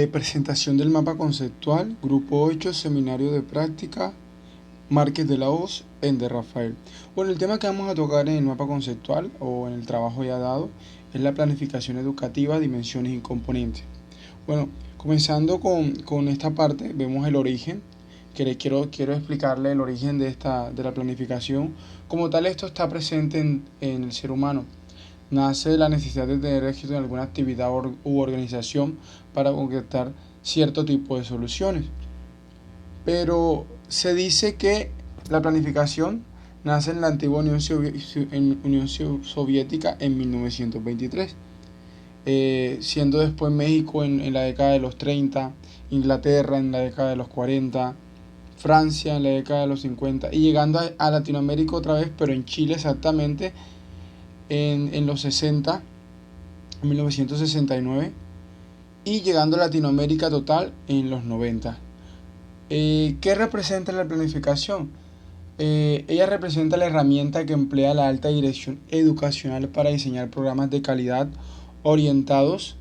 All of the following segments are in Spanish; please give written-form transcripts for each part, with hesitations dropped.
Presentación del mapa conceptual, grupo 8, seminario de práctica, Márquez de la Hoz, Ender Rafael. Bueno, el tema que vamos a tocar en el mapa conceptual o en el trabajo ya dado es la planificación educativa, dimensiones y componentes. Bueno, comenzando con esta parte, vemos el origen, que quiero explicarle el origen de la planificación. Como tal, esto está presente en el ser humano. Nace de la necesidad de tener éxito en alguna actividad u organización para concretar cierto tipo de soluciones. Pero se dice que la planificación nace en la antigua Unión Soviética en 1923, siendo después México en la década de los 30, Inglaterra en la década de los 40, Francia en la década de los 50 y llegando a Latinoamérica otra vez, pero en Chile exactamente en los 60, en 1969, y llegando a Latinoamérica total en los 90. ¿Qué representa la planificación? Ella representa la herramienta que emplea la alta dirección educacional para diseñar programas de calidad orientados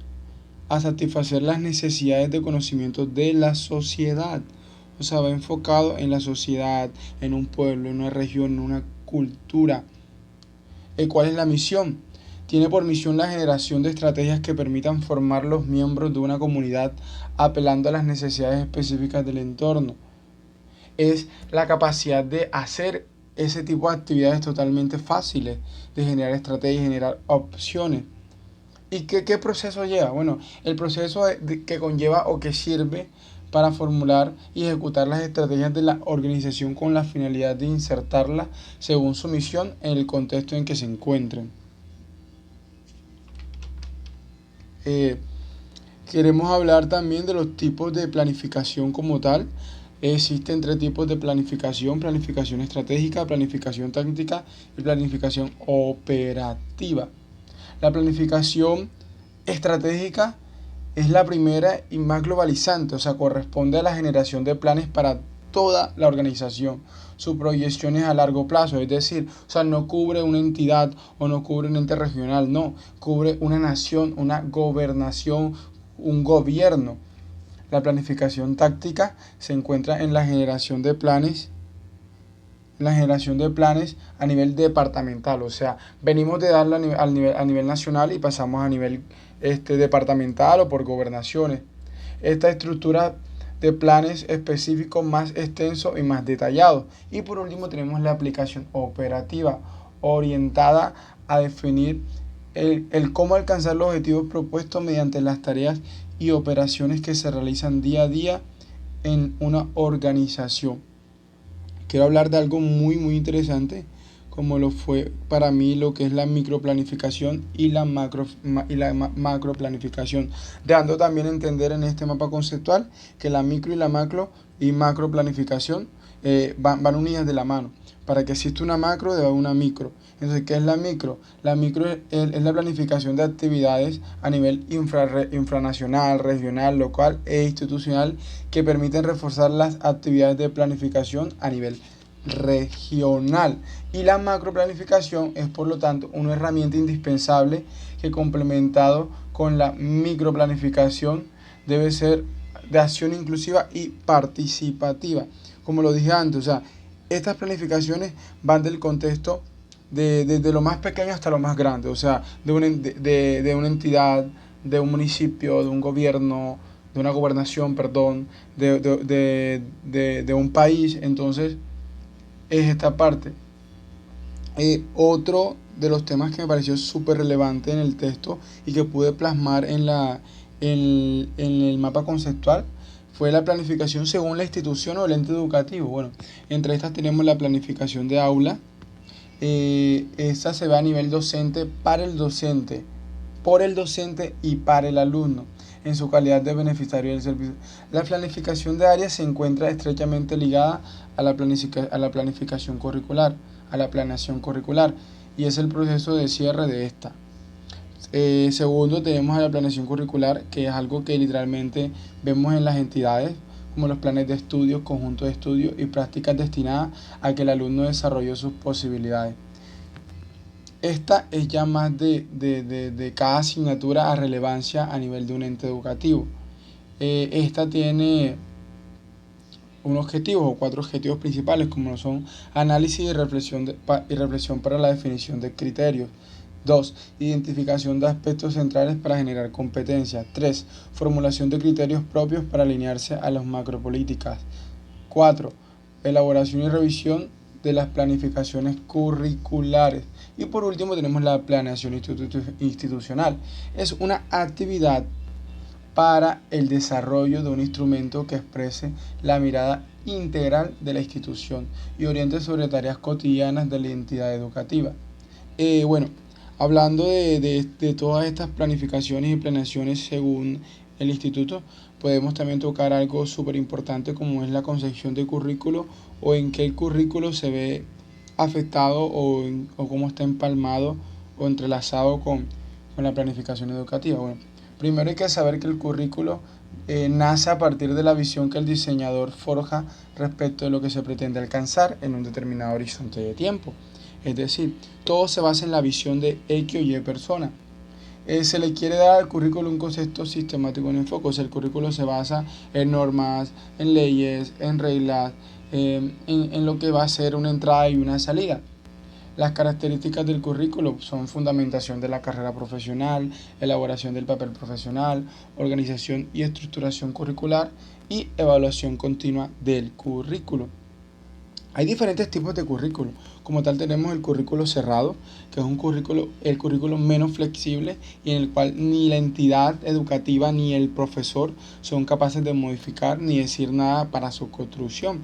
a satisfacer las necesidades de conocimiento de la sociedad. O sea, va enfocado en la sociedad, en un pueblo, en una región, en una cultura. ¿Cuál es la misión? Tiene por misión la generación de estrategias que permitan formar los miembros de una comunidad apelando a las necesidades específicas del entorno. Es la capacidad de hacer ese tipo de actividades totalmente fáciles, de generar estrategias, generar opciones. ¿Y qué proceso lleva? Bueno, el proceso que conlleva o que sirve para formular y ejecutar las estrategias de la organización con la finalidad de insertarlas según su misión en el contexto en que se encuentren. Eh, Queremos hablar también de los tipos de planificación como tal. Existen tres tipos de planificación: planificación estratégica, planificación táctica y planificación operativa. La planificación estratégica es la primera y más globalizante, o sea, corresponde a la generación de planes para toda la organización. Su proyección es a largo plazo, es decir, o sea, no cubre una entidad o no cubre un ente regional, no, cubre una nación, una gobernación, un gobierno. La planificación táctica se encuentra en la generación de planes a nivel departamental, o sea, venimos de darlo a nivel nacional y pasamos a nivel departamental o por gobernaciones. Esta estructura de planes específicos más extensos y más detallados. Y por último tenemos la aplicación operativa, orientada a definir el cómo alcanzar los objetivos propuestos mediante las tareas y operaciones que se realizan día a día en una organización. Quiero hablar de algo muy interesante, como lo fue para mí lo que es la microplanificación y la macroplanificación, dando también a entender en este mapa conceptual que la micro y la macro planificación van unidas de la mano. Para que exista una macro debe haber una micro. Entonces, ¿qué es la micro? La micro es la planificación de actividades a nivel infranacional, regional, local e institucional que permiten reforzar las actividades de planificación a nivel regional. Y la macroplanificación es, por lo tanto, una herramienta indispensable que, complementado con la microplanificación, debe ser de acción inclusiva y participativa. Como lo dije antes, o sea, estas planificaciones van del contexto desde lo más pequeño hasta lo más grande, o sea, de una entidad, de un municipio, de un gobierno, de una gobernación, perdón, de un país. Entonces, es esta parte. Otro de los temas que me pareció súper relevante en el texto y que pude plasmar en el mapa conceptual fue la planificación según la institución o el ente educativo. Bueno, entre estas tenemos la planificación de aula. Esta se ve a nivel docente, para el docente, por el docente y para el alumno, en su calidad de beneficiario del servicio. La planificación de áreas se encuentra estrechamente ligada a la planificación curricular, a la planeación curricular, y es el proceso de cierre de esta. Segundo, tenemos a la planeación curricular, que es algo que literalmente vemos en las entidades, como los planes de estudio, conjuntos de estudio y prácticas destinadas a que el alumno desarrolle sus posibilidades. Esta es ya más de cada asignatura a relevancia a nivel de un ente educativo. Esta tiene un objetivo o cuatro objetivos principales, como lo son análisis y reflexión para la definición de criterios. 2. Identificación de aspectos centrales para generar competencia. 3. Formulación de criterios propios para alinearse a las macropolíticas. 4. Elaboración y revisión de las planificaciones curriculares. Y por último tenemos la planeación institucional. Es una actividad para el desarrollo de un instrumento que exprese la mirada integral de la institución y oriente sobre tareas cotidianas de la entidad educativa. Bueno, hablando de todas estas planificaciones y planeaciones según el instituto, podemos también tocar algo súper importante como es la concepción de currículo o en qué el currículo se ve afectado o cómo está empalmado o entrelazado con la planificación educativa. Bueno, primero hay que saber que el currículo nace a partir de la visión que el diseñador forja respecto de lo que se pretende alcanzar en un determinado horizonte de tiempo. Es decir, todo se basa en la visión de X o Y persona. Se le quiere dar al currículo un concepto sistemático en enfoque. O sea, el currículo se basa en normas, en leyes, en reglas, en lo que va a ser una entrada y una salida. Las características del currículo son fundamentación de la carrera profesional, elaboración del papel profesional, organización y estructuración curricular y evaluación continua del currículo. Hay diferentes tipos de currículo. Como tal tenemos el currículo cerrado, que es el currículo menos flexible y en el cual ni la entidad educativa ni el profesor son capaces de modificar ni decir nada para su construcción.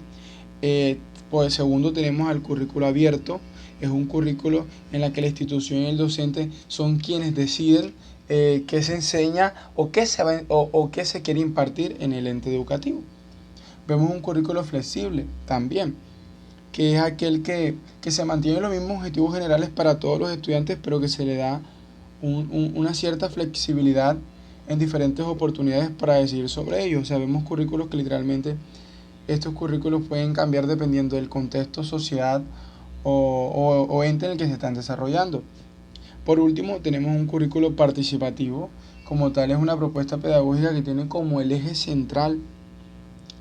Por el segundo tenemos al currículo abierto. Es un currículo en el que la institución y el docente son quienes deciden qué se enseña o qué se quiere impartir en el ente educativo. Vemos un currículo flexible también, que es aquel que se mantiene los mismos objetivos generales para todos los estudiantes, pero que se le da una cierta flexibilidad en diferentes oportunidades para decidir sobre ellos. O sea, vemos currículos que literalmente estos currículos pueden cambiar dependiendo del contexto, sociedad o ente en el que se están desarrollando. Por último, tenemos un currículo participativo. Como tal, es una propuesta pedagógica que tiene como el eje central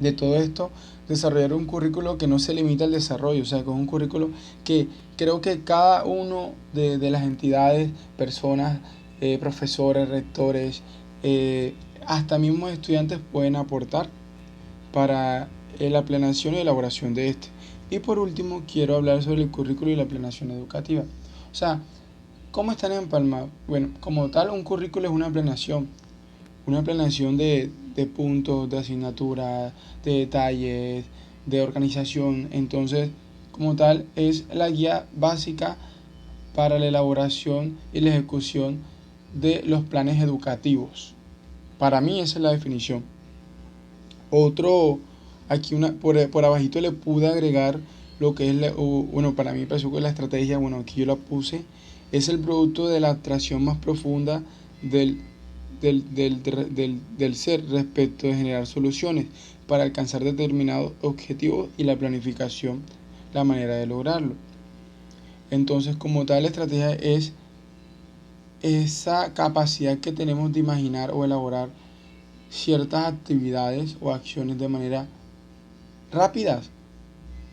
de todo esto desarrollar un currículo que no se limita al desarrollo, o sea, que es un currículo que creo que cada uno de las entidades, personas, profesores, rectores, hasta mismos estudiantes pueden aportar para la planeación y elaboración de este. Y por último, quiero hablar sobre el currículo y la planeación educativa. O sea, ¿cómo están empalmados? Bueno, como tal, un currículo es una planeación de puntos, de asignaturas, de detalles, de organización. Entonces, como tal, es la guía básica para la elaboración y la ejecución de los planes educativos. Para mí esa es la definición. Otro, aquí por abajito le pude agregar lo que es, bueno, para mí me pareció que la estrategia, bueno, aquí yo la puse, es el producto de la abstracción más profunda del ser respecto de generar soluciones para alcanzar determinados objetivos y la planificación, la manera de lograrlo. Entonces, como tal, la estrategia es esa capacidad que tenemos de imaginar o elaborar ciertas actividades o acciones de manera rápidas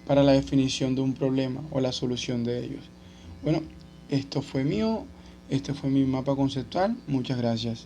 para la definición de un problema o la solución de ellos. Bueno, esto fue mío, este fue mi mapa conceptual. Muchas gracias.